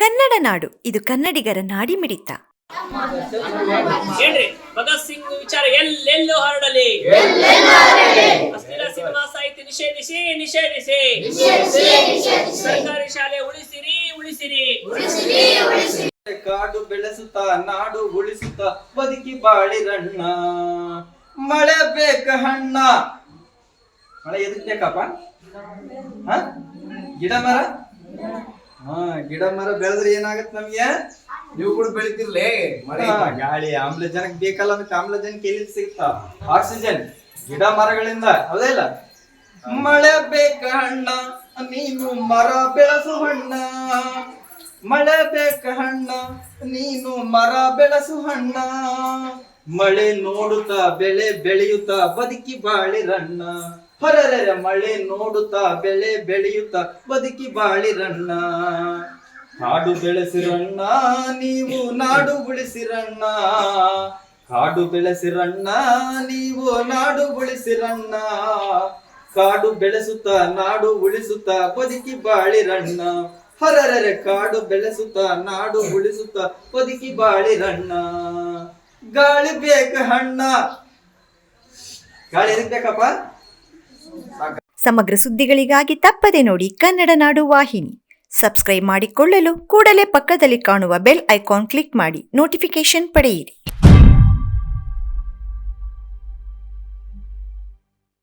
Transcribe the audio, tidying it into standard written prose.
ಕನ್ನಡ ನಾಡು ಇದು ಕನ್ನಡಿಗರ ನಾಡಿಮಿಡಿತ. ಏನ್ರಿ ಭಗತ್ ಸಿಂಗ್ ವಿಚಾರ ಎಲ್ಲೆಲ್ಲೂ ಹರಡಲಿ. ಅಶ್ಲೀಲ ಸಿನಿಮಾ ಸಾಹಿತ್ಯ ನಿಷೇಧಿಸಿ ನಿಷೇಧಿಸಿ. ಸರ್ಕಾರಿ ಶಾಲೆ ಉಳಿಸಿರಿ ಉಳಿಸಿರಿ. ಕಾಡು ಬೆಳೆಸುತ್ತಾ ನಾಡು ಉಳಿಸುತ್ತಾ ಬದುಕಿ ಬಾಳಿರಣ್ಣ. ಮಳೆ ಬೇಕ ಹಣ್ಣ. ಮಳೆ ಎದಕ್ ಬೇಕಪ್ಪ? ಗಿಡ ಮರ. ಗಿಡ ಮರ ಬೆಳೆದ್ರೆ ಏನಾಗತ್ತೆ ನಮ್ಗೆ? ನೀವು ಕೂಡ ಬೆಳಿತಿರ್ಲೇ. ಗಾಳಿ ಆಮ್ಲಜನಕ ಬೇಕಲ್ಲ, ಮತ್ತೆ ಆಮ್ಲಜನಕ ಎಲ್ಲಿ ಸಿಗುತ್ತಾ? ಆಕ್ಸಿಜನ್ ಗಿಡ ಮರಗಳಿಂದ, ಹೌದಾ ಇಲ್ಲ? ಮಳೆ ಬೇಕ ಹಣ್ಣ, ನೀನು ಮರ ಬೆಳೆಸು ಹಣ್ಣ. ಮಳೆ ಬೇಕ ಹಣ್ಣ, ನೀನು ಮರ ಬೆಳೆಸು ಹಣ್ಣ. ಮಳೆ ನೋಡುತ್ತಾ ಬೆಳೆ ಬೆಳೆಯುತ್ತಾ ಬದುಕಿ ಬಾಳಿರಣ್ಣ. ಹೊರರೆ ಮಳೆ ನೋಡುತ್ತಾ ಬೆಳೆ ಬೆಳೆಯುತ್ತಾ ಬದುಕಿ ಬಾಳಿರಣ್ಣ. ಕಾಡು ಬೆಳೆಸಿರಣ್ಣ, ನೀವು ನಾಡು ಉಳಿಸಿರಣ್ಣ. ಕಾಡು ಬೆಳೆಸಿರಣ್ಣ, ನೀವು ನಾಡು ಉಳಿಸಿರಣ್ಣ. ಕಾಡು ಬೆಳೆಸುತ್ತಾ ನಾಡು ಉಳಿಸುತ್ತಾ ಬದುಕಿ ಬಾಳಿರಣ್ಣ. ಹೊರರೆ ಕಾಡು ಬೆಳೆಸುತ್ತಾ ನಾಡು ಉಳಿಸುತ್ತಾ ಬದುಕಿ ಬಾಳಿರಣ್ಣ. ಗಾಳಿ ಬೇಕ ಹಣ್ಣ. ಗಾಳಿ ಎದಕ್ ಬೇಕಪ್ಪ? ಸಮಗ್ರ ಸುದ್ದಿಗಳಿಗಾಗಿ ತಪ್ಪದೆ ನೋಡಿ ಕನ್ನಡ ನಾಡು ವಾಹಿನಿ. ಸಬ್ಸ್ಕ್ರೈಬ್ ಮಾಡಿಕೊಳ್ಳಲು ಕೂಡಲೇ ಪಕ್ಕದಲ್ಲಿ ಕಾಣುವ ಬೆಲ್ ಐಕಾನ್ ಕ್ಲಿಕ್ ಮಾಡಿ ನೋಟಿಫಿಕೇಶನ್ ಪಡೆಯಿರಿ.